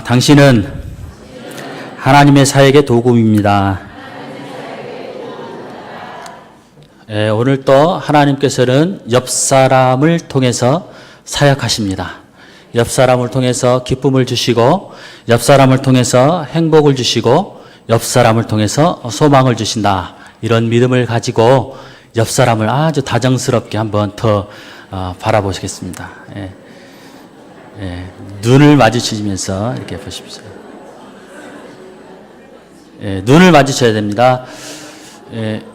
당신은 하나님의 사역의 도구입니다. 오늘 또 하나님께서는 옆 사람을 통해서 사역하십니다. 옆 사람을 통해서 기쁨을 주시고, 옆 사람을 통해서 행복을 주시고, 옆 사람을 통해서 소망을 주신다. 이런 믿음을 가지고 옆 사람을 아주 다정스럽게 한번 더 바라보시겠습니다. 눈을 마주치면서 이렇게 보십시오. 눈을 마주쳐야 됩니다.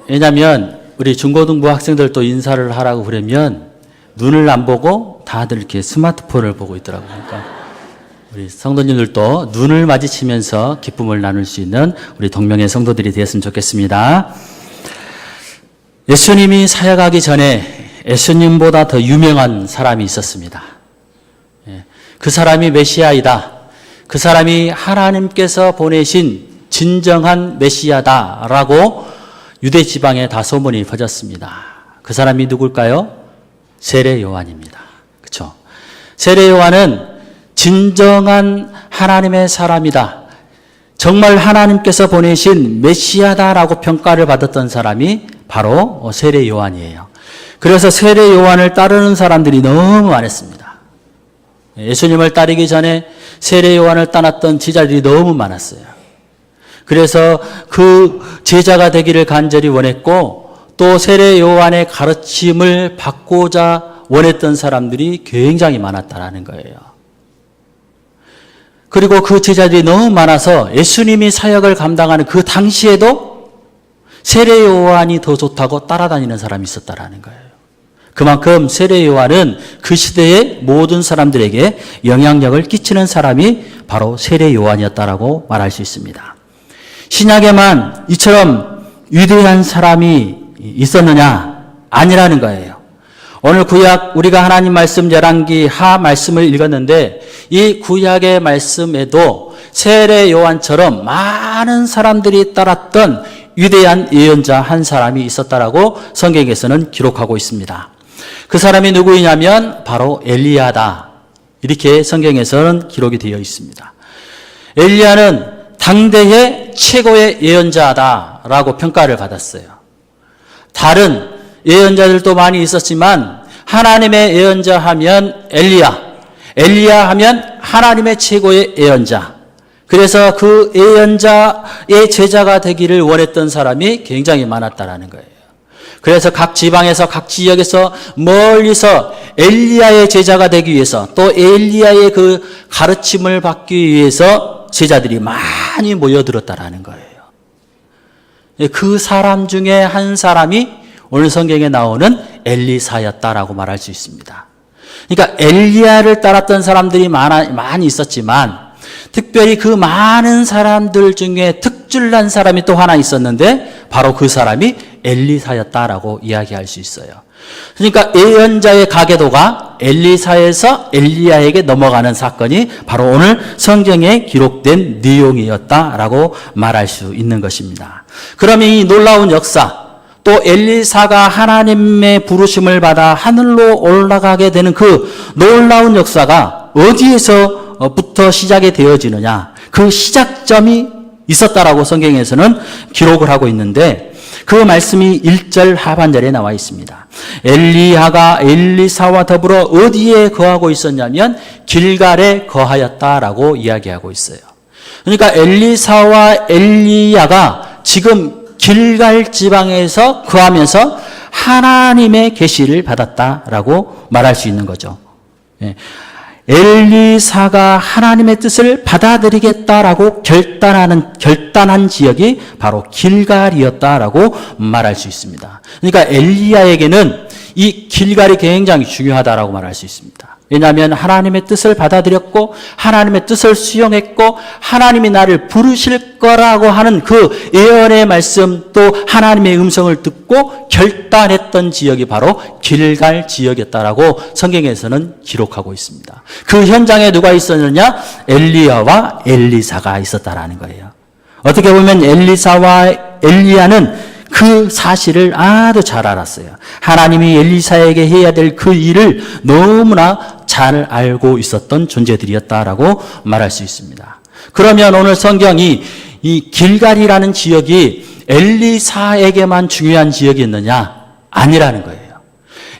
왜냐하면 우리 중고등부 학생들도 인사를 하라고 그러면 눈을 안 보고 다들 이렇게 스마트폰을 보고 있더라고요. 그러니까 우리 성도님들도 눈을 마주치면서 기쁨을 나눌 수 있는 우리 동명의 성도들이 되었으면 좋겠습니다. 예수님이 사역하기 전에 예수님보다 더 유명한 사람이 있었습니다. 그 사람이 메시아이다. 그 사람이 하나님께서 보내신 진정한 메시아다라고 유대 지방에 다 소문이 퍼졌습니다. 그 사람이 누굴까요? 세례 요한입니다. 그렇죠? 세례 요한은 진정한 하나님의 사람이다. 정말 하나님께서 보내신 메시아다라고 평가를 받았던 사람이 바로 세례 요한이에요. 그래서 세례 요한을 따르는 사람들이 너무 많았습니다. 예수님을 따르기 전에 세례 요한을 따랐던 제자들이 너무 많았어요. 그래서 그 제자가 되기를 간절히 원했고, 또 세례 요한의 가르침을 받고자 원했던 사람들이 굉장히 많았다라는 거예요. 그리고 그 제자들이 너무 많아서 예수님이 사역을 감당하는 그 당시에도 세례 요한이 더 좋다고 따라다니는 사람이 있었다라는 거예요. 그만큼 세례 요한은 그 시대의 모든 사람들에게 영향력을 끼치는 사람이 바로 세례 요한이었다라고 말할 수 있습니다. 신약에만 이처럼 위대한 사람이 있었느냐? 아니라는 거예요. 오늘 구약 우리가 하나님 말씀 열왕기 하 말씀을 읽었는데, 이 구약의 말씀에도 세례 요한처럼 많은 사람들이 따랐던 위대한 예언자 한 사람이 있었다라고 성경에서는 기록하고 있습니다. 그 사람이 누구이냐면 바로 엘리야다. 이렇게 성경에서는 기록이 되어 있습니다. 엘리야는 당대의 최고의 예언자다라고 평가를 받았어요. 다른 예언자들도 많이 있었지만 하나님의 예언자 하면 엘리야 하면 하나님의 최고의 예언자. 그래서 그 예언자의 제자가 되기를 원했던 사람이 굉장히 많았다라는 거예요. 그래서 각 지방에서 각 지역에서 멀리서 엘리야의 제자가 되기 위해서, 또 엘리야의 그 가르침을 받기 위해서 제자들이 많이 모여들었다라는 거예요. 그 사람 중에 한 사람이 오늘 성경에 나오는 엘리사였다라고 말할 수 있습니다. 그러니까 엘리야를 따랐던 사람들이 많이 있었지만, 특별히 그 많은 사람들 중에 특출난 사람이 또 하나 있었는데, 바로 그 사람이 엘리사였다라고 이야기할 수 있어요. 그러니까 예언자의 가계도가 엘리사에서 엘리야에게 넘어가는 사건이 바로 오늘 성경에 기록된 내용이었다라고 말할 수 있는 것입니다. 그러면 이 놀라운 역사, 또 엘리사가 하나님의 부르심을 받아 하늘로 올라가게 되는 그 놀라운 역사가 어디에서부터 시작이 되어지느냐, 그 시작점이 있었다라고 성경에서는 기록을 하고 있는데, 그 말씀이 1절 하반절에 나와 있습니다. 엘리야가 엘리사와 더불어 어디에 거하고 있었냐면 길갈에 거하였다라고 이야기하고 있어요. 그러니까 엘리사와 엘리야가 지금 길갈 지방에서 거하면서 하나님의 계시를 받았다라고 말할 수 있는 거죠. 엘리사가 하나님의 뜻을 받아들이겠다라고 결단한 지역이 바로 길갈이었다라고 말할 수 있습니다. 그러니까 엘리야에게는 이 길갈이 굉장히 중요하다라고 말할 수 있습니다. 왜냐하면 하나님의 뜻을 받아들였고, 하나님의 뜻을 수용했고, 하나님이 나를 부르실 거라고 하는 그 예언의 말씀, 또 하나님의 음성을 듣고 결단했던 지역이 바로 길갈 지역이었다라고 성경에서는 기록하고 있습니다. 그 현장에 누가 있었느냐? 엘리야와 엘리사가 있었다라는 거예요. 어떻게 보면 엘리사와 엘리야는 그 사실을 아주 잘 알았어요. 하나님이 엘리사에게 해야 될 그 일을 너무나 잘 알고 있었던 존재들이었다라고 말할 수 있습니다. 그러면 오늘 성경이 이 길갈이라는 지역이 엘리사에게만 중요한 지역이었느냐? 아니라는 거예요.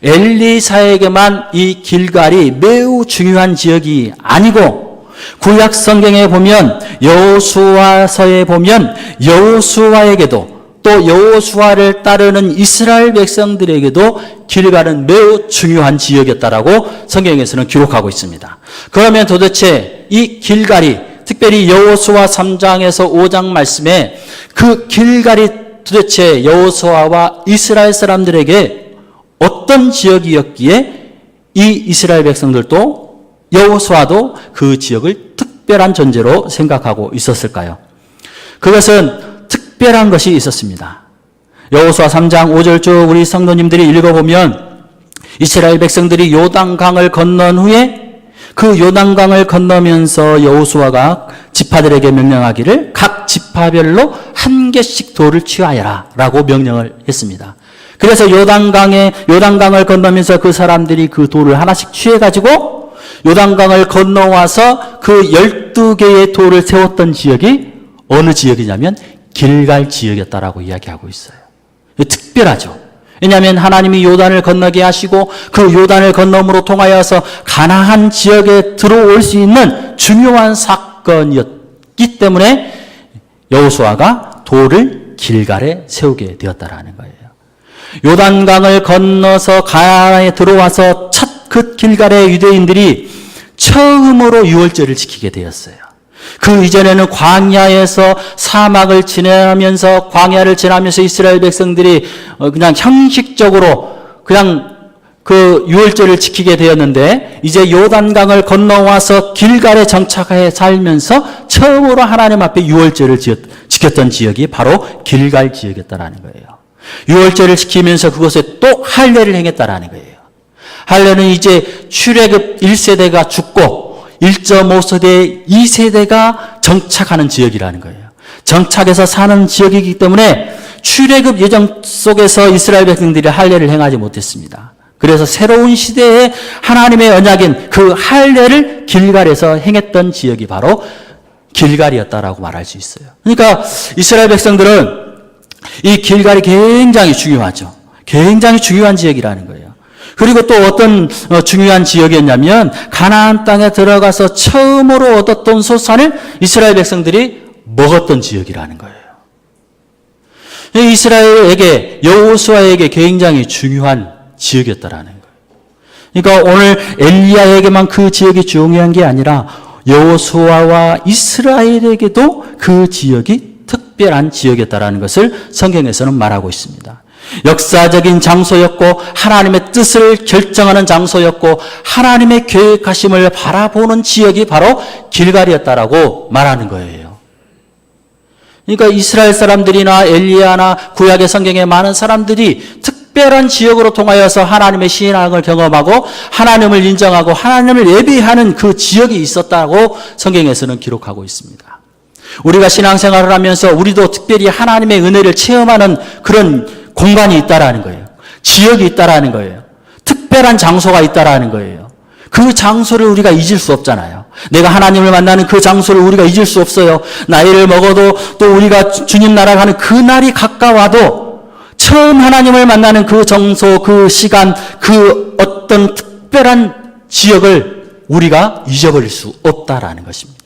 엘리사에게만 이 길갈이 매우 중요한 지역이 아니고 구약 성경에 보면 여호수아서에 보면 여호수아에게도 또 여호수아를 따르는 이스라엘 백성들에게도 길갈은 매우 중요한 지역이었다라고 성경에서는 기록하고 있습니다. 그러면 도대체 이 길갈이 특별히 여호수아 3장에서 5장 말씀에 그 길갈이 도대체 여호수아와 이스라엘 사람들에게 어떤 지역이었기에 이 이스라엘 백성들도 여호수아도 그 지역을 특별한 존재로 생각하고 있었을까요? 그것은 특별한 것이 있었습니다. 여호수아 3장 5절 쭉 우리 성도님들이 읽어보면 이스라엘 백성들이 요단강을 건넌 후에 그 요단강을 건너면서 여호수아가 지파들에게 명령하기를 각 지파별로 한 개씩 돌을 취하여라 라고 명령을 했습니다. 그래서 요단강을 건너면서 그 사람들이 그 돌을 하나씩 취해가지고 요단강을 건너와서 그 12개의 돌을 세웠던 지역이 어느 지역이냐면 길갈 지역이었다라고 이야기하고 있어요. 특별하죠. 왜냐하면 하나님이 요단을 건너게 하시고 그 요단을 건너므로 통하여서 가나안 지역에 들어올 수 있는 중요한 사건이었기 때문에 여호수아가 돌을 길갈에 세우게 되었다라는 거예요. 요단강을 건너서 가나안에 들어와서 첫 그 길갈의 유대인들이 처음으로 유월절을 지키게 되었어요. 그 이전에는 광야에서 사막을 지나면서 광야를 지나면서 이스라엘 백성들이 그냥 형식적으로 그냥 그 유월절을 지키게 되었는데 이제 요단강을 건너와서 길갈에 정착해 살면서 처음으로 하나님 앞에 유월절을 지켰던 지역이 바로 길갈 지역이었다라는 거예요. 유월절을 지키면서 그곳에 또 할례를 행했다라는 거예요. 할례는 이제 출애굽 1세대가 죽고 1.5세대 2세대가 정착하는 지역이라는 거예요. 정착해서 사는 지역이기 때문에 출애굽 예정 속에서 이스라엘 백성들이 할례를 행하지 못했습니다. 그래서 새로운 시대에 하나님의 언약인 그 할례를 길갈에서 행했던 지역이 바로 길갈이었다라고 말할 수 있어요. 그러니까 이스라엘 백성들은 이 길갈이 굉장히 중요하죠. 굉장히 중요한 지역이라는 거예요. 그리고 또 어떤 중요한 지역이었냐면 가나안 땅에 들어가서 처음으로 얻었던 소산을 이스라엘 백성들이 먹었던 지역이라는 거예요. 이스라엘에게 여호수아에게 굉장히 중요한 지역이었다라는 거예요. 그러니까 오늘 엘리야에게만 그 지역이 중요한 게 아니라 여호수아와 이스라엘에게도 그 지역이 특별한 지역이었다라는 것을 성경에서는 말하고 있습니다. 역사적인 장소였고 하나님의 뜻을 결정하는 장소였고 하나님의 계획하심을 바라보는 지역이 바로 길갈이었다라고 말하는 거예요. 그러니까 이스라엘 사람들이나 엘리야나 구약의 성경의 많은 사람들이 특별한 지역으로 통하여서 하나님의 신앙을 경험하고 하나님을 인정하고 하나님을 예배하는 그 지역이 있었다고 성경에서는 기록하고 있습니다. 우리가 신앙생활을 하면서 우리도 특별히 하나님의 은혜를 체험하는 그런 공간이 있다라는 거예요. 지역이 있다라는 거예요. 특별한 장소가 있다라는 거예요. 그 장소를 우리가 잊을 수 없잖아요. 내가 하나님을 만나는 그 장소를 우리가 잊을 수 없어요. 나이를 먹어도 또 우리가 주님 나라 가는 그 날이 가까워도 처음 하나님을 만나는 그 장소, 그 시간, 그 어떤 특별한 지역을 우리가 잊어버릴 수 없다라는 것입니다.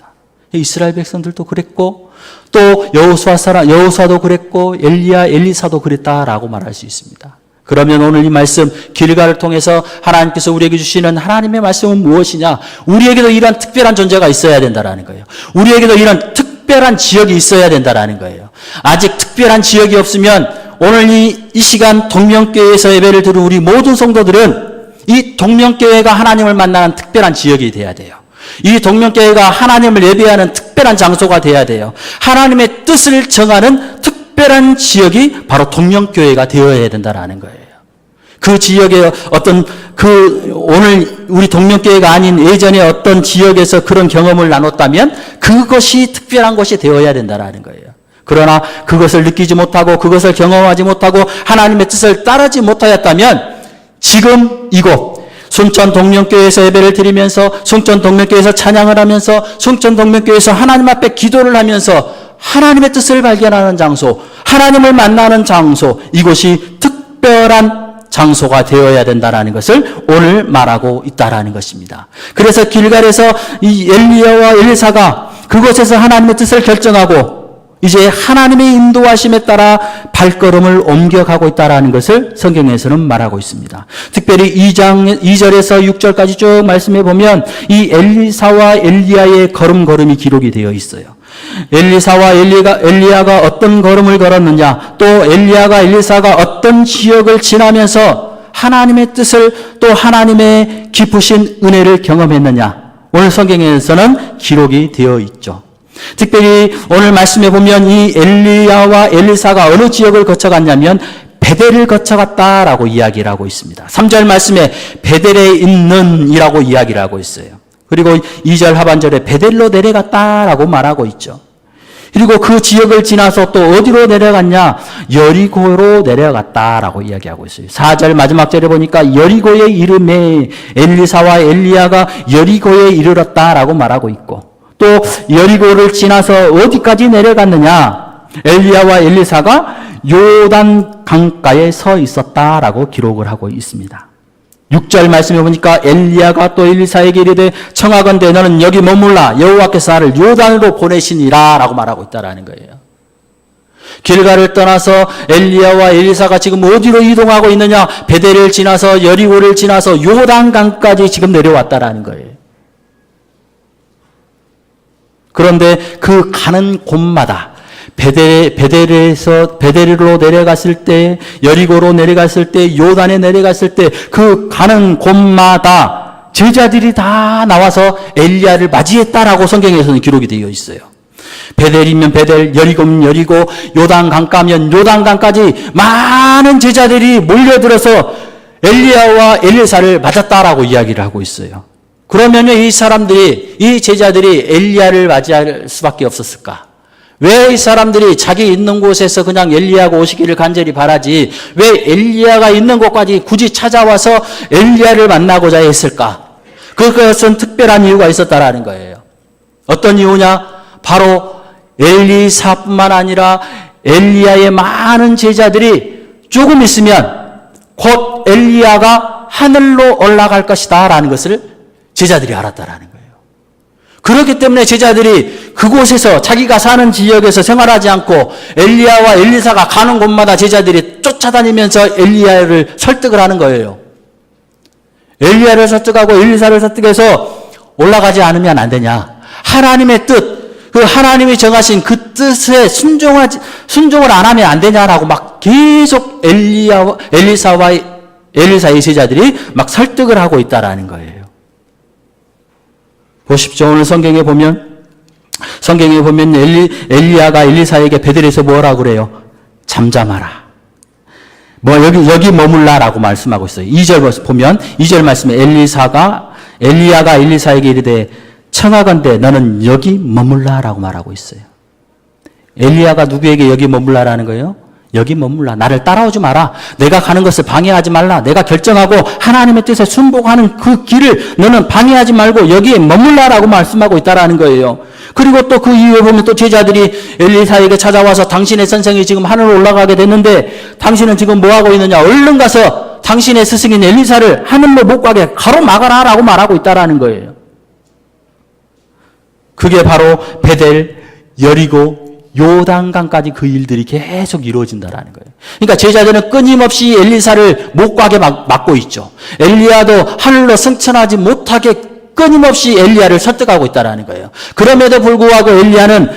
이스라엘 백성들도 그랬고 또 여호수아도 그랬고 엘리사도 그랬다라고 말할 수 있습니다. 그러면 오늘 이 말씀 길갈을 통해서 하나님께서 우리에게 주시는 하나님의 말씀은 무엇이냐? 우리에게도 이런 특별한 존재가 있어야 된다라는 거예요. 우리에게도 이런 특별한 지역이 있어야 된다라는 거예요. 아직 특별한 지역이 없으면 오늘 이 시간 동명교회에서 예배를 드린 우리 모든 성도들은 이 동명교회가 하나님을 만나는 특별한 지역이 돼야 돼요. 이 동명교회가 하나님을 예배하는 특별한 장소가 돼야 돼요. 하나님의 뜻을 정하는 특별한 지역이 바로 동명교회가 되어야 된다는 거예요. 그 지역에 오늘 우리 동명교회가 아닌 예전에 어떤 지역에서 그런 경험을 나눴다면 그것이 특별한 것이 되어야 된다는 거예요. 그러나 그것을 느끼지 못하고 그것을 경험하지 못하고 하나님의 뜻을 따르지 못하였다면 지금 이곳 순천 동명교회에서 예배를 드리면서 순천 동명교회에서 찬양을 하면서 순천 동명교회에서 하나님 앞에 기도를 하면서 하나님의 뜻을 발견하는 장소, 하나님을 만나는 장소, 이곳이 특별한 장소가 되어야 된다는 것을 오늘 말하고 있다는 것입니다. 그래서 길갈에서 이 엘리야와 엘리사가 그곳에서 하나님의 뜻을 결정하고 이제 하나님의 인도하심에 따라 발걸음을 옮겨가고 있다는 것을 성경에서는 말하고 있습니다. 특별히 2절에서 6절까지 쭉 말씀해 보면 이 엘리사와 엘리야의 걸음걸음이 기록이 되어 있어요. 엘리사와 엘리야가 어떤 걸음을 걸었느냐, 또 엘리야가 엘리사가 어떤 지역을 지나면서 하나님의 뜻을 또 하나님의 깊으신 은혜를 경험했느냐, 오늘 성경에서는 기록이 되어 있죠. 특별히 오늘 말씀해 보면 이 엘리야와 엘리사가 어느 지역을 거쳐갔냐면 베델을 거쳐갔다라고 이야기를 하고 있습니다. 3절 말씀에 베델에 있는 이라고 이야기를 하고 있어요. 그리고 2절 하반절에 베델로 내려갔다라고 말하고 있죠. 그리고 그 지역을 지나서 또 어디로 내려갔냐? 여리고로 내려갔다라고 이야기하고 있어요. 4절 마지막 절에 보니까 여리고의 이름에 엘리사와 엘리야가 여리고에 이르렀다라고 말하고 있고, 또 여리고를 지나서 어디까지 내려갔느냐? 엘리야와 엘리사가 요단 강가에 서 있었다라고 기록을 하고 있습니다. 6절 말씀해 보니까 엘리야가 또 엘리사에게 이르되 청하건대 너는 여기 머물라 여호와께서 나를 요단으로 보내시니라 라고 말하고 있다라는 거예요. 길갈을 떠나서 엘리야와 엘리사가 지금 어디로 이동하고 있느냐? 베델을 지나서 여리고를 지나서 요단강까지 지금 내려왔다라는 거예요. 그런데 그 가는 곳마다 베델으로 내려갔을 때, 여리고로 내려갔을 때, 요단에 내려갔을 때 그 가는 곳마다 제자들이 다 나와서 엘리야를 맞이했다라고 성경에서는 기록이 되어 있어요. 베델이면 베델, 여리고면 여리고, 요단강가면 요단강까지 많은 제자들이 몰려들어서 엘리야와 엘리사를 맞았다라고 이야기를 하고 있어요. 그러면 이 사람들이, 이 제자들이 엘리야를 맞이할 수밖에 없었을까? 왜 이 사람들이 자기 있는 곳에서 그냥 엘리야가 오시기를 간절히 바라지 왜 엘리야가 있는 곳까지 굳이 찾아와서 엘리야를 만나고자 했을까? 그것은 특별한 이유가 있었다라는 거예요. 어떤 이유냐? 바로 엘리사뿐만 아니라 엘리야의 많은 제자들이 조금 있으면 곧 엘리야가 하늘로 올라갈 것이다 라는 것을 제자들이 알았다라는 거예요. 그렇기 때문에 제자들이 그곳에서 자기가 사는 지역에서 생활하지 않고 엘리야와 엘리사가 가는 곳마다 제자들이 쫓아다니면서 엘리야를 설득을 하는 거예요. 엘리야를 설득하고 엘리사를 설득해서 올라가지 않으면 안 되냐. 하나님의 뜻, 그 하나님이 정하신 그 뜻에 순종을 안 하면 안 되냐라고 막 계속 엘리사의 제자들이 막 설득을 하고 있다라는 거예요. 보십시오. 오늘 성경에 보면 엘리야가 엘리사에게 베델에서 뭐라고 그래요? 잠잠하라. 여기 머물라라고 말씀하고 있어요. 2절 보면 2절 말씀에 엘리야가 엘리사에게 이르되 청하건대 너는 여기 머물라라고 말하고 있어요. 엘리야가 누구에게 여기 머물라라는 거예요? 여기 머물라. 나를 따라오지 마라. 내가 가는 것을 방해하지 말라. 내가 결정하고 하나님의 뜻에 순복하는 그 길을 너는 방해하지 말고 여기에 머물라라고 말씀하고 있다라는 거예요. 그리고 또 그 이후에 보면 또 제자들이 엘리사에게 찾아와서 당신의 선생이 지금 하늘로 올라가게 됐는데 당신은 지금 뭐 하고 있느냐? 얼른 가서 당신의 스승인 엘리사를 하늘로 못 가게 가로막아라라고 말하고 있다라는 거예요. 그게 바로 베델, 여리고, 요단강까지 그 일들이 계속 이루어진다라는 거예요. 그러니까 제자들은 끊임없이 엘리사를 못 가게 막고 있죠. 엘리야도 하늘로 승천하지 못하게 끊임없이 엘리야를 설득하고 있다라는 거예요. 그럼에도 불구하고 엘리야는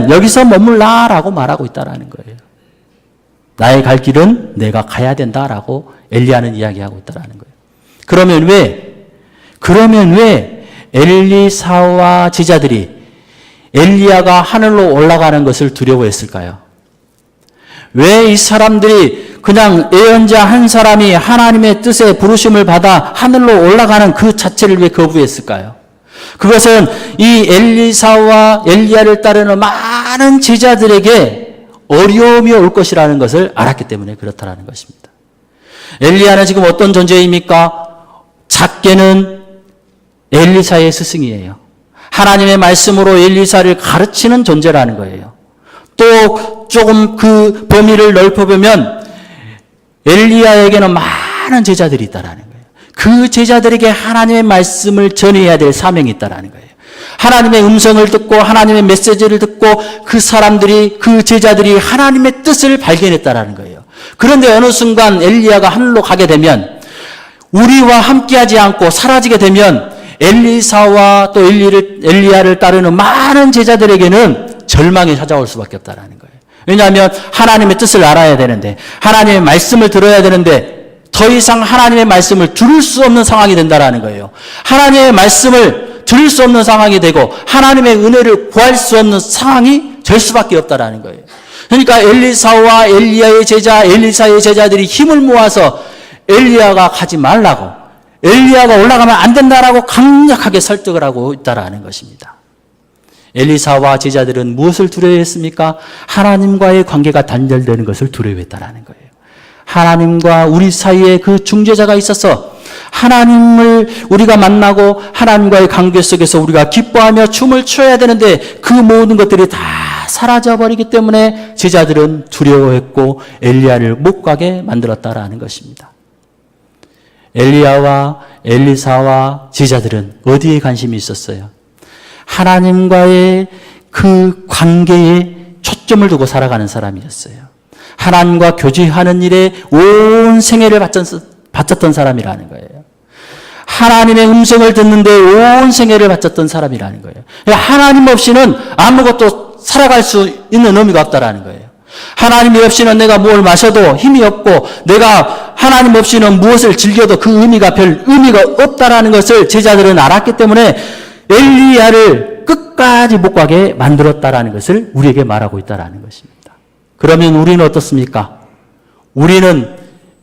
여기서 머물라라고 말하고 있다라는 거예요. 나의 갈 길은 내가 가야 된다라고 엘리야는 이야기하고 있다라는 거예요. 그러면 왜 엘리사와 제자들이 엘리야가 하늘로 올라가는 것을 두려워했을까요? 왜 이 사람들이 그냥 예언자 한 사람이 하나님의 뜻에 부르심을 받아 하늘로 올라가는 그 자체를 왜 거부했을까요? 그것은 이 엘리사와 엘리야를 따르는 많은 많은 제자들에게 어려움이 올 것이라는 것을 알았기 때문에 그렇다라는 것입니다. 엘리야는 지금 어떤 존재입니까? 작게는 엘리사의 스승이에요. 하나님의 말씀으로 엘리사를 가르치는 존재라는 거예요. 또 조금 그 범위를 넓혀보면 엘리야에게는 많은 제자들이 있다라는 거예요. 그 제자들에게 하나님의 말씀을 전해야 될 사명이 있다라는 거예요. 하나님의 음성을 듣고 하나님의 메시지를 듣고 그 사람들이, 그 제자들이 하나님의 뜻을 발견했다라는 거예요. 그런데 어느 순간 엘리야가 하늘로 가게 되면 우리와 함께하지 않고 사라지게 되면 엘리사와 또 엘리야를 따르는 많은 제자들에게는 절망이 찾아올 수밖에 없다라는 거예요. 왜냐하면 하나님의 뜻을 알아야 되는데, 하나님의 말씀을 들어야 되는데 더 이상 하나님의 말씀을 들을 수 없는 상황이 된다라는 거예요. 하나님의 말씀을 들을 수 없는 상황이 되고 하나님의 은혜를 구할 수 없는 상황이 될 수밖에 없다라는 거예요. 그러니까 엘리사와 엘리야의 제자, 엘리사의 제자들이 힘을 모아서 엘리야가 가지 말라고, 엘리야가 올라가면 안 된다라고 강력하게 설득을 하고 있다라는 것입니다. 엘리사와 제자들은 무엇을 두려워했습니까? 하나님과의 관계가 단절되는 것을 두려워했다라는 거예요. 하나님과 우리 사이에 그 중재자가 있어서 하나님을 우리가 만나고 하나님과의 관계 속에서 우리가 기뻐하며 춤을 춰야 되는데 그 모든 것들이 다 사라져버리기 때문에 제자들은 두려워했고 엘리야를 못 가게 만들었다라는 것입니다. 엘리야와 엘리사와 제자들은 어디에 관심이 있었어요? 하나님과의 그 관계에 초점을 두고 살아가는 사람이었어요. 하나님과 교제하는 일에 온 생애를 바쳤던 사람이라는 거예요. 하나님의 음성을 듣는데 온 생애를 바쳤던 사람이라는 거예요. 하나님 없이는 아무것도 살아갈 수 있는 의미가 없다라는 거예요. 하나님이 없이는 내가 뭘 마셔도 힘이 없고 내가 하나님 없이는 무엇을 즐겨도 그 의미가 별 의미가 없다라는 것을 제자들은 알았기 때문에 엘리야를 끝까지 못 가게 만들었다라는 것을 우리에게 말하고 있다라는 것입니다. 그러면 우리는 어떻습니까? 우리는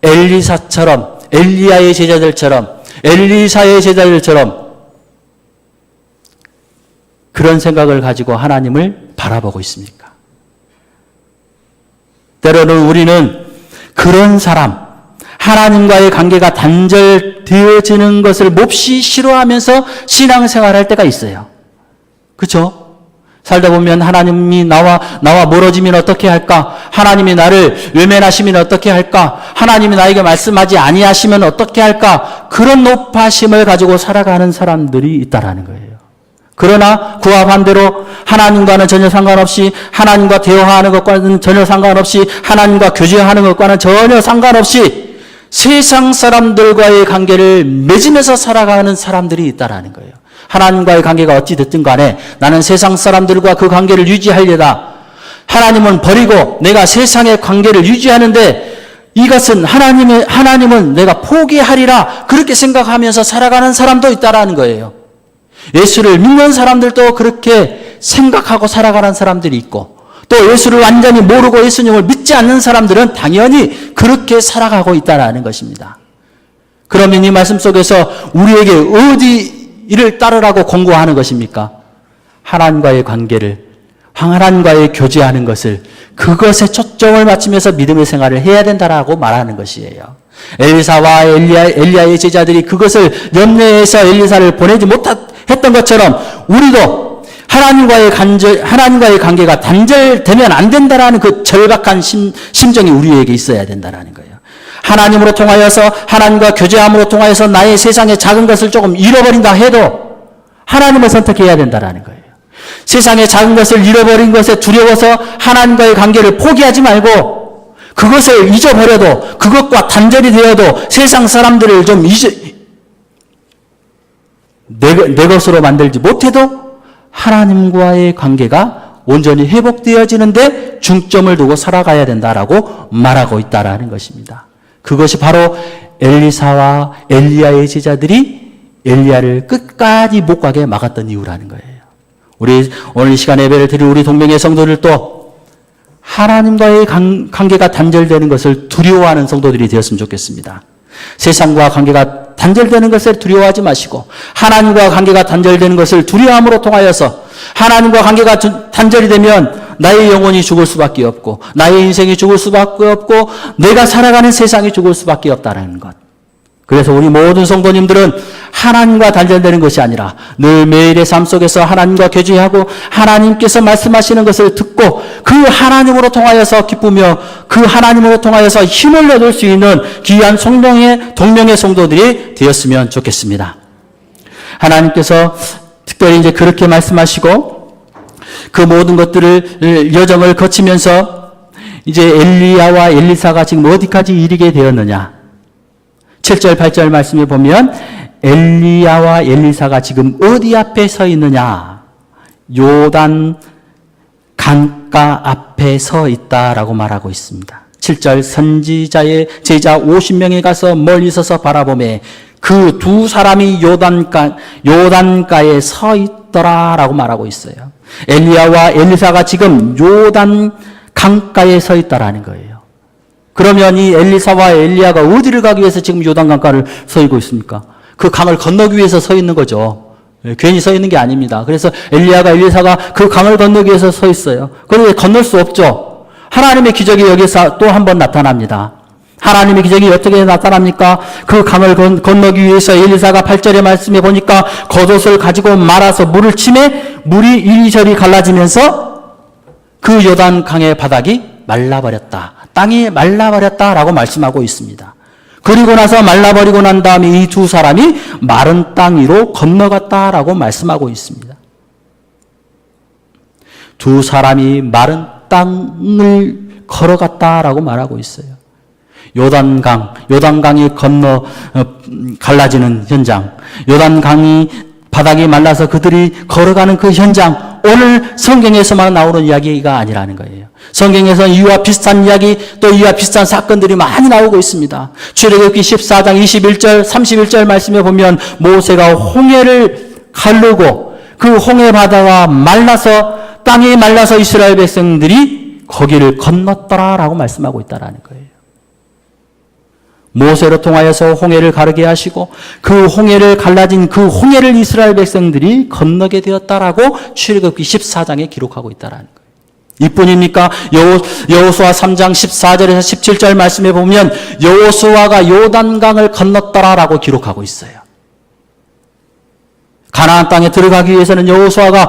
엘리사처럼, 엘리야의 제자들처럼, 엘리사의 제자들처럼 그런 생각을 가지고 하나님을 바라보고 있습니까? 때로는 우리는 그런 사람, 하나님과의 관계가 단절되어지는 것을 몹시 싫어하면서 신앙생활할 때가 있어요. 그렇죠? 살다 보면 하나님이 나와 멀어지면 어떻게 할까? 하나님이 나를 외면하시면 어떻게 할까? 하나님이 나에게 말씀하지 아니하시면 어떻게 할까? 그런 높아심을 가지고 살아가는 사람들이 있다라는 거예요. 그러나 그와 반대로 하나님과는 전혀 상관없이, 하나님과 대화하는 것과는 전혀 상관없이, 하나님과 교제하는 것과는 전혀 상관없이 세상 사람들과의 관계를 맺으면서 살아가는 사람들이 있다라는 거예요. 하나님과의 관계가 어찌 됐든 간에 나는 세상 사람들과 그 관계를 유지하려다 하나님은 버리고 내가 세상의 관계를 유지하는데 이것은 하나님은 내가 포기하리라 그렇게 생각하면서 살아가는 사람도 있다라는 거예요. 예수를 믿는 사람들도 그렇게 생각하고 살아가는 사람들이 있고 또 예수를 완전히 모르고 예수님을 믿지 않는 사람들은 당연히 그렇게 살아가고 있다라는 것입니다. 그러면 이 말씀 속에서 우리에게 어디를 따르라고 권고하는 것입니까? 하나님과의 관계를, 하나님과의 교제하는 것을, 그것에 초점을 맞추면서 믿음의 생활을 해야 된다라고 말하는 것이에요. 엘리사와 엘리야의 제자들이 그것을 염려해서 엘리사를 보내지 못했던 것처럼 우리도 하나님과의 관계가 단절되면 안 된다라는 그 절박한 심정이 우리에게 있어야 된다라는 거예요. 하나님으로 통하여서, 하나님과 교제함으로 통하여서 나의 세상의 작은 것을 조금 잃어버린다 해도 하나님을 선택해야 된다라는 거예요. 세상의 작은 것을 잃어버린 것에 두려워서 하나님과의 관계를 포기하지 말고 그것을 잊어버려도, 그것과 단절이 되어도 세상 사람들을 좀 내 것으로 만들지 못해도 하나님과의 관계가 온전히 회복되어지는데 중점을 두고 살아가야 된다라고 말하고 있다라는 것입니다. 그것이 바로 엘리사와 엘리야의 제자들이 엘리야를 끝까지 못 가게 막았던 이유라는 거예요. 우리 오늘 이 시간에 예배를 드릴 우리 동명의 성도들도 하나님과의 관계가 단절되는 것을 두려워하는 성도들이 되었으면 좋겠습니다. 세상과 관계가 단절되는 것을 두려워하지 마시고 하나님과 관계가 단절되는 것을 두려움으로 통하여서 하나님과 관계가 단절이 되면 나의 영혼이 죽을 수밖에 없고 나의 인생이 죽을 수밖에 없고 내가 살아가는 세상이 죽을 수밖에 없다는 것. 그래서 우리 모든 성도님들은 하나님과 단절되는 것이 아니라 늘 매일의 삶 속에서 하나님과 교제하고 하나님께서 말씀하시는 것을 듣고 그 하나님으로 통하여서 기쁘며 그 하나님으로 통하여서 힘을 얻을 수 있는 귀한 동명의 성도들이 되었으면 좋겠습니다. 하나님께서 특별히 이제 그렇게 말씀하시고 그 모든 것들을 여정을 거치면서 이제 엘리야와 엘리사가 지금 어디까지 이르게 되었느냐. 7절 8절 말씀에 보면 엘리야와 엘리사가 지금 어디 앞에 서 있느냐. 요단 강가 앞에 서 있다라고 말하고 있습니다. 7절 선지자의 제자 50명이 가서 멀리 서서 바라보매 그 두 사람이 요단가에 서 있더라라고 말하고 있어요. 엘리야와 엘리사가 지금 요단 강가에 서 있다라는 거예요. 그러면 이 엘리사와 엘리야가 어디를 가기 위해서 지금 요단강가를 서 있고 있습니까? 그 강을 건너기 위해서 서 있는 거죠. 괜히 서 있는 게 아닙니다. 그래서 엘리야가 엘리사가 그 강을 건너기 위해서 서 있어요. 그런데 건널 수 없죠. 하나님의 기적이 여기서 또 한 번 나타납니다. 하나님의 기적이 어떻게 나타납니까? 그 강을 건너기 위해서 엘리사가 8절의 말씀에 보니까 겉옷을 가지고 말아서 물을 치매 물이 이리저리 갈라지면서 그 요단 강의 바닥이 말라버렸다. 땅이 말라버렸다라고 말씀하고 있습니다. 그리고 나서 말라버리고 난 다음에 이 두 사람이 마른 땅 위로 건너갔다라고 말씀하고 있습니다. 두 사람이 마른 땅을 걸어갔다라고 말하고 있어요. 요단강이 건너 갈라지는 현장, 요단강이 바닥이 말라서 그들이 걸어가는 그 현장, 오늘 성경에서만 나오는 이야기가 아니라는 거예요. 성경에서는 이와 비슷한 이야기, 또 이와 비슷한 사건들이 많이 나오고 있습니다. 출애굽기 14장 21절, 31절 말씀에 보면 모세가 홍해를 가르고 그 홍해 바다가 말라서 땅이 말라서 이스라엘 백성들이 거기를 건넜더라라고 말씀하고 있다라는 거예요. 모세로 통하여서 홍해를 가르게 하시고 그 홍해를 갈라진 그 홍해를 이스라엘 백성들이 건너게 되었다라고 출애굽기 14장에 기록하고 있다라는 거예요. 이뿐입니까? 여호수아 3장 14절에서 17절 말씀에 보면 여호수아가 요단강을 건넜더라라고 기록하고 있어요. 가나안 땅에 들어가기 위해서는 여호수아가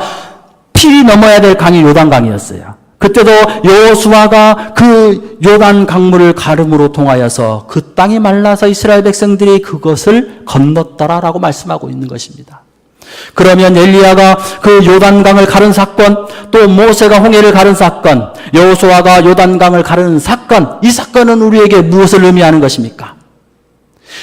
필히 넘어야 될 강이 요단강이었어요. 그때도 여호수아가 그 요단 강물을 가름으로 통하여서 그 땅이 말라서 이스라엘 백성들이 그것을 건넜더라라고 말씀하고 있는 것입니다. 그러면 엘리야가 그 요단강을 가른 사건, 또 모세가 홍해를 가른 사건, 여호수아가 요단강을 가른 사건, 이 사건은 우리에게 무엇을 의미하는 것입니까?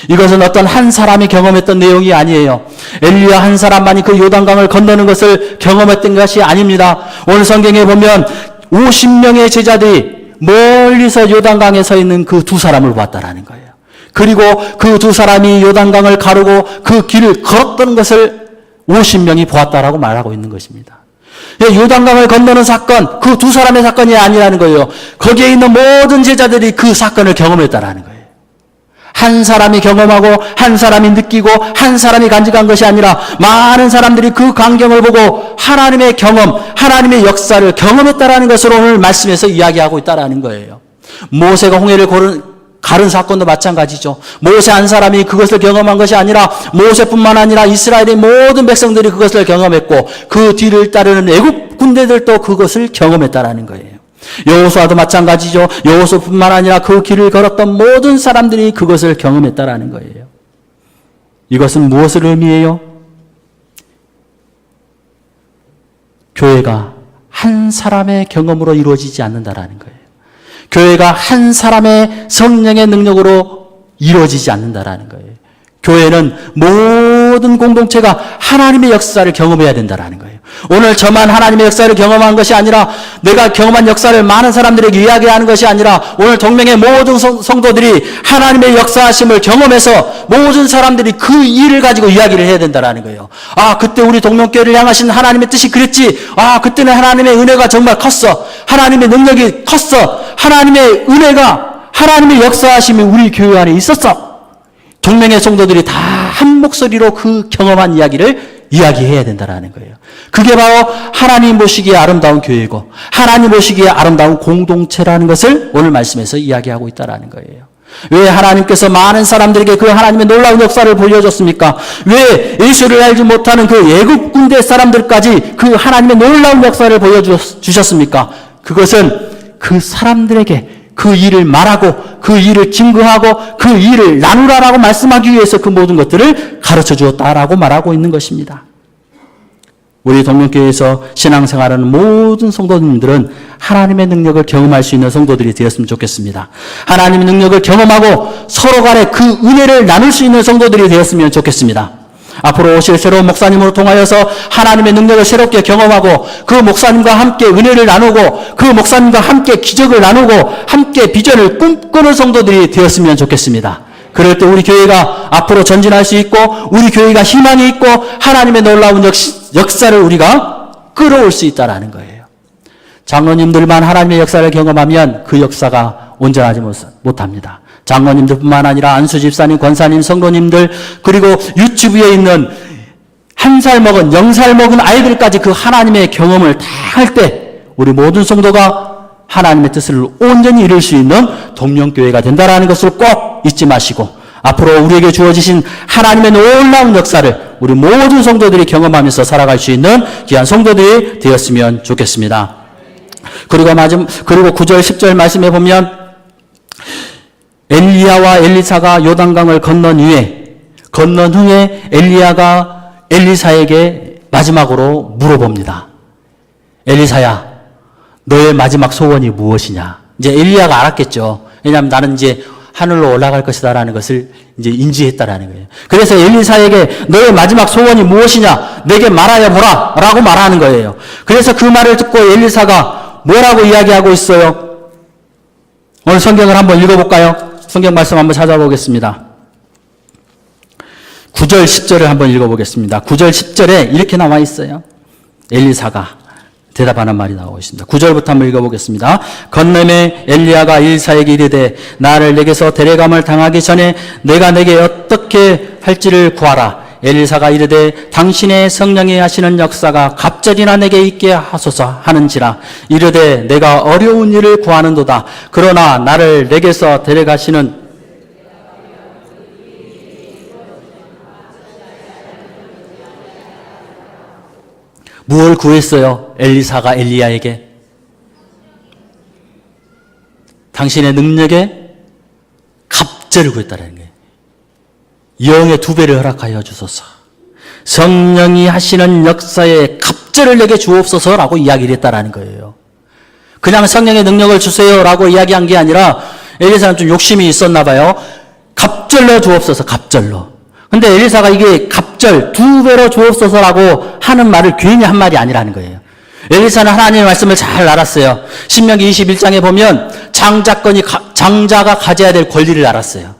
이것은 어떤 한 사람이 경험했던 내용이 아니에요. 엘리야 한 사람만이 그 요단강을 건너는 것을 경험했던 것이 아닙니다. 오늘 성경에 보면 50명의 제자들이 멀리서 요단강에 서 있는 그 두 사람을 봤다라는 거예요. 그리고 그 두 사람이 요단강을 가르고 그 길을 걸었던 것을 50명이 보았다라고 말하고 있는 것입니다. 요단강을 건너는 사건, 그 두 사람의 사건이 아니라는 거예요. 거기에 있는 모든 제자들이 그 사건을 경험했다라는 거예요. 한 사람이 경험하고 한 사람이 느끼고 한 사람이 간직한 것이 아니라 많은 사람들이 그 광경을 보고 하나님의 경험, 하나님의 역사를 경험했다라는 것을 오늘 말씀에서 이야기하고 있다라는 거예요. 모세가 홍해를 가른 사건도 마찬가지죠. 모세 한 사람이 그것을 경험한 것이 아니라 모세뿐만 아니라 이스라엘의 모든 백성들이 그것을 경험했고 그 뒤를 따르는 애굽 군대들도 그것을 경험했다라는 거예요. 여호수아도 마찬가지죠. 여호수아뿐만 아니라 그 길을 걸었던 모든 사람들이 그것을 경험했다라는 거예요. 이것은 무엇을 의미해요? 교회가 한 사람의 경험으로 이루어지지 않는다라는 거예요. 교회가 한 사람의 성령의 능력으로 이루어지지 않는다라는 거예요. 교회는 모든 공동체가 하나님의 역사를 경험해야 된다라는 거예요. 오늘 저만 하나님의 역사를 경험한 것이 아니라 내가 경험한 역사를 많은 사람들에게 이야기하는 것이 아니라 오늘 동맹의 모든 성도들이 하나님의 역사하심을 경험해서 모든 사람들이 그 일을 가지고 이야기를 해야 된다라는 거예요. 아, 그때 우리 동명교회를 향하신 하나님의 뜻이 그랬지. 아, 그때는 하나님의 은혜가 정말 컸어. 하나님의 능력이 컸어. 하나님의 은혜가, 하나님의 역사하심이 우리 교회 안에 있었어. 동맹의 성도들이 다 한 목소리로 그 경험한 이야기를 이야기해야 된다는 거예요. 그게 바로 하나님 보시기에 아름다운 교회고 하나님 보시기에 아름다운 공동체라는 것을 오늘 말씀에서 이야기하고 있다는 거예요. 왜 하나님께서 많은 사람들에게 그 하나님의 놀라운 역사를 보여줬습니까? 왜 예수를 알지 못하는 그 애굽 군대 사람들까지 그 하나님의 놀라운 역사를 보여주셨습니까? 그것은 그 사람들에게 그 일을 말하고 그 일을 증거하고 그 일을 나누라라고 말씀하기 위해서 그 모든 것들을 가르쳐 주었다라고 말하고 있는 것입니다. 우리 동명교회에서 신앙생활하는 모든 성도님들은 하나님의 능력을 경험할 수 있는 성도들이 되었으면 좋겠습니다. 하나님의 능력을 경험하고 서로 간에 그 은혜를 나눌 수 있는 성도들이 되었으면 좋겠습니다. 앞으로 오실 새로운 목사님으로 통하여서 하나님의 능력을 새롭게 경험하고 그 목사님과 함께 은혜를 나누고 그 목사님과 함께 기적을 나누고 함께 비전을 꿈꾸는 성도들이 되었으면 좋겠습니다. 그럴 때 우리 교회가 앞으로 전진할 수 있고 우리 교회가 희망이 있고 하나님의 놀라운 역사를 우리가 끌어올 수 있다는 거예요. 장로님들만 하나님의 역사를 경험하면 그 역사가 온전하지 못합니다. 장로님들뿐만 아니라 안수 집사님, 권사님, 성도님들 그리고 유치부에 있는 1살 먹은 0살 먹은 아이들까지 그 하나님의 경험을 다 할 때 우리 모든 성도가 하나님의 뜻을 온전히 이룰 수 있는 동명교회가 된다는 것을 꼭 잊지 마시고 앞으로 우리에게 주어지신 하나님의 놀라운 역사를 우리 모든 성도들이 경험하면서 살아갈 수 있는 귀한 성도들이 되었으면 좋겠습니다. 그리고 9절 10절 말씀에 보면 엘리야와 엘리사가 요단강을 건넌 후에 엘리야가 엘리사에게 마지막으로 물어봅니다. 엘리사야, 너의 마지막 소원이 무엇이냐? 이제 엘리야가 알았겠죠. 왜냐하면 나는 이제 하늘로 올라갈 것이다라는 것을 이제 인지했다라는 거예요. 그래서 엘리사에게 너의 마지막 소원이 무엇이냐? 내게 말하여 보라! 라고 말하는 거예요. 그래서 그 말을 듣고 엘리사가 뭐라고 이야기하고 있어요? 오늘 성경을 한번 읽어볼까요? 성경 말씀 한번 찾아보겠습니다. 9절 10절을 한번 읽어보겠습니다. 9절 10절에 이렇게 나와 있어요. 엘리사가 대답하는 말이 나오고 있습니다. 9절부터 한번 읽어보겠습니다. 건넌에 엘리야가 엘리사에게 이르되 나를 내게서 데려감을 당하기 전에 내가 내게 어떻게 할지를 구하라. 엘리사가 이르되 당신의 성령이 하시는 역사가 갑절이나 내게 있게 하소서 하는지라. 이르되 내가 어려운 일을 구하는도다. 그러나 나를 내게서 데려가시는 무엇을 구했어요? 엘리사가 엘리야에게 당신의 능력에 갑절을 구했다는 거예요. 영의 2배를 허락하여 주소서. 성령이 하시는 역사에 갑절을 내게 주옵소서라고 이야기를 했다라는 거예요. 그냥 성령의 능력을 주세요라고 이야기한 게 아니라 엘리사는 좀 욕심이 있었나 봐요. 갑절로 주옵소서, 갑절로. 근데 엘리사가 이게 갑절 2배로 주옵소서라고 하는 말을 괜히 한 말이 아니라는 거예요. 엘리사는 하나님의 말씀을 잘 알았어요. 신명기 21장에 보면 장자가 가져야 될 권리를 알았어요.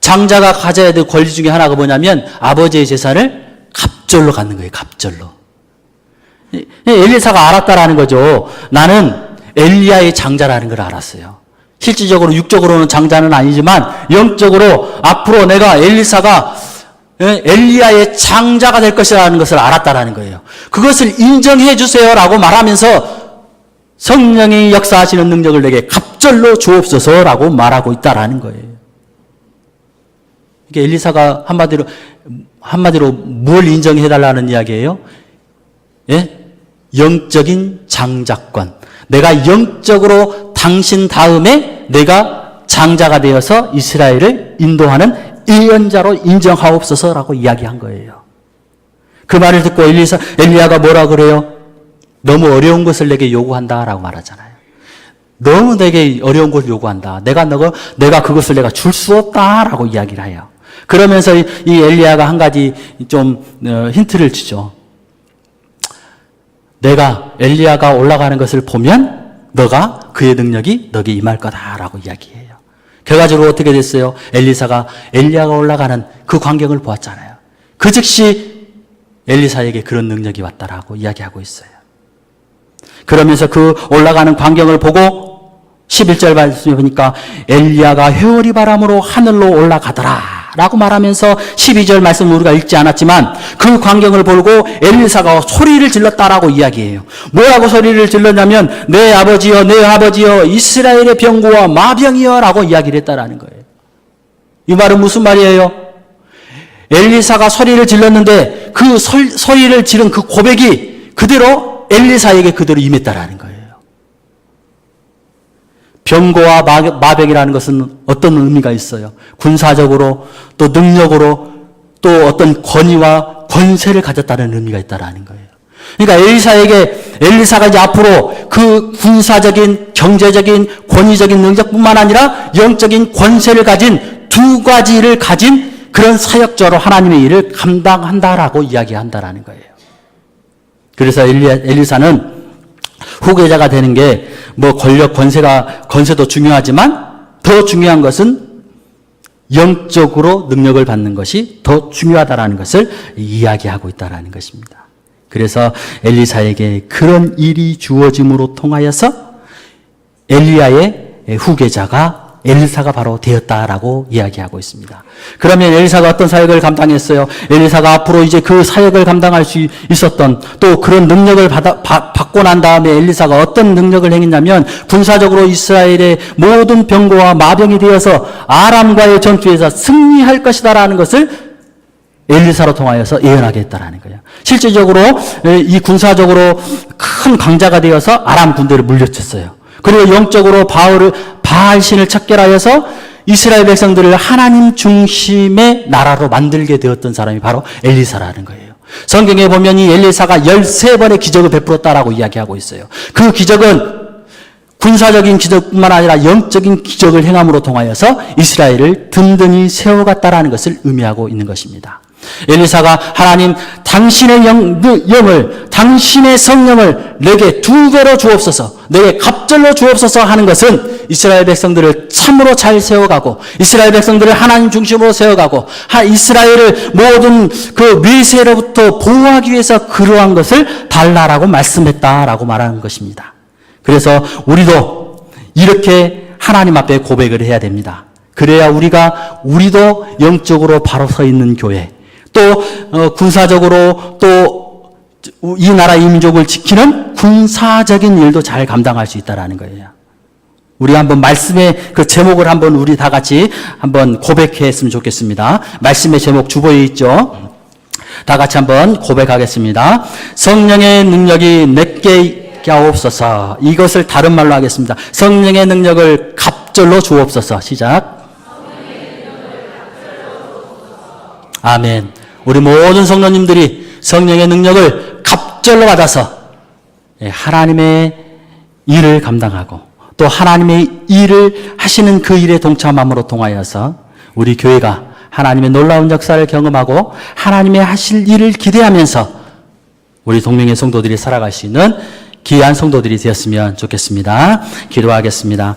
장자가 가져야 될 권리 중에 하나가 뭐냐면 아버지의 재산을 갑절로 갖는 거예요. 갑절로. 엘리사가 알았다라는 거죠. 나는 엘리야의 장자라는 걸 알았어요. 실질적으로 육적으로는 장자는 아니지만 영적으로 앞으로 내가 엘리사가 엘리야의 장자가 될 것이라는 것을 알았다라는 거예요. 그것을 인정해 주세요라고 말하면서 성령이 역사하시는 능력을 내게 갑절로 주옵소서라고 말하고 있다라는 거예요. 이게 엘리사가 한마디로 뭘 인정해 달라는 이야기예요? 예? 영적인 장자권. 내가 영적으로 당신 다음에 내가 장자가 되어서 이스라엘을 인도하는 예언자로 인정하옵소서라고 이야기한 거예요. 그 말을 듣고 엘리야가 뭐라 그래요? 너무 어려운 것을 내게 요구한다라고 말하잖아요. 너무 내게 어려운 걸 요구한다. 내가 그것을 내가 줄 수 없다라고 이야기를 해요. 그러면서 이 엘리야가 한 가지 좀 힌트를 주죠. 내가 엘리야가 올라가는 것을 보면 너가 그의 능력이 너에게 임할 거다라고 이야기해요. 결과적으로 어떻게 됐어요? 엘리야가 올라가는 그 광경을 보았잖아요. 그 즉시 엘리사에게 그런 능력이 왔다라고 이야기하고 있어요. 그러면서 그 올라가는 광경을 보고 11절 말씀해 보니까 엘리야가 회오리 바람으로 하늘로 올라가더라 라고 말하면서 12절 말씀을 우리가 읽지 않았지만 그 광경을 보고 엘리사가 소리를 질렀다라고 이야기해요. 뭐라고 소리를 질렀냐면 내 아버지여 내 아버지여 이스라엘의 병고와 마병이여 라고 이야기를 했다라는 거예요. 이 말은 무슨 말이에요? 엘리사가 소리를 질렀는데 그 소리를 지른 그 고백이 그대로 엘리사에게 그대로 임했다라는 거예요. 병고와 마병이라는 것은 어떤 의미가 있어요? 군사적으로 또 능력으로 또 어떤 권위와 권세를 가졌다는 의미가 있다라는 거예요. 그러니까 엘리사가 이제 앞으로 그 군사적인 경제적인 권위적인 능력뿐만 아니라 영적인 권세를 가진 두 가지를 가진 그런 사역자로 하나님의 일을 감당한다라고 이야기한다라는 거예요. 그래서 엘리사는 후계자가 되는 게 뭐 권력, 권세도 중요하지만 더 중요한 것은 영적으로 능력을 받는 것이 더 중요하다라는 것을 이야기하고 있다라는 것입니다. 그래서 엘리사에게 그런 일이 주어짐으로 통하여서 엘리야의 후계자가 엘리사가 바로 되었다라고 이야기하고 있습니다. 그러면 엘리사가 어떤 사역을 감당했어요? 엘리사가 앞으로 이제 그 사역을 감당할 수 있었던 또 그런 능력을 받고 난 다음에 엘리사가 어떤 능력을 행했냐면 군사적으로 이스라엘의 모든 병고와 마병이 되어서 아람과의 전투에서 승리할 것이다라는 것을 엘리사로 통하여서 예언하게 했다라는 거예요. 실질적으로 이 군사적으로 큰 강자가 되어서 아람 군대를 물리쳤어요. 그리고 영적으로 바알신을 척결하여서 이스라엘 백성들을 하나님 중심의 나라로 만들게 되었던 사람이 바로 엘리사라는 거예요. 성경에 보면 이 엘리사가 13번의 기적을 베풀었다라고 이야기하고 있어요. 그 기적은 군사적인 기적뿐만 아니라 영적인 기적을 행함으로 통하여서 이스라엘을 든든히 세워갔다라는 것을 의미하고 있는 것입니다. 엘리사가 하나님 당신의 영을 당신의 성령을 내게 2배로 주옵소서 내게 갑절로 주옵소서 하는 것은 이스라엘 백성들을 참으로 잘 세워가고 이스라엘 백성들을 하나님 중심으로 세워가고 이스라엘을 모든 그 위세로부터 보호하기 위해서 그러한 것을 달라라고 말씀했다라고 말하는 것입니다. 그래서 우리도 이렇게 하나님 앞에 고백을 해야 됩니다. 그래야 우리도 영적으로 바로 서 있는 교회 또 군사적으로 또 이 나라 이 민족을 지키는 군사적인 일도 잘 감당할 수 있다라는 거예요. 우리 한번 말씀의 그 제목을 한번 우리 다 같이 한번 고백했으면 좋겠습니다. 말씀의 제목 주보에 있죠. 다 같이 한번 고백하겠습니다. 성령의 능력이 내게 하옵소서. 이것을 다른 말로 하겠습니다. 성령의 능력을 갑절로 주옵소서. 시작. 아멘. 우리 모든 성도님들이 성령의 능력을 갑절로 받아서 하나님의 일을 감당하고 또 하나님의 일을 하시는 그 일에 동참함으로 통하여서 우리 교회가 하나님의 놀라운 역사를 경험하고 하나님의 하실 일을 기대하면서 우리 동명의 성도들이 살아갈 수 있는 귀한 성도들이 되었으면 좋겠습니다. 기도하겠습니다.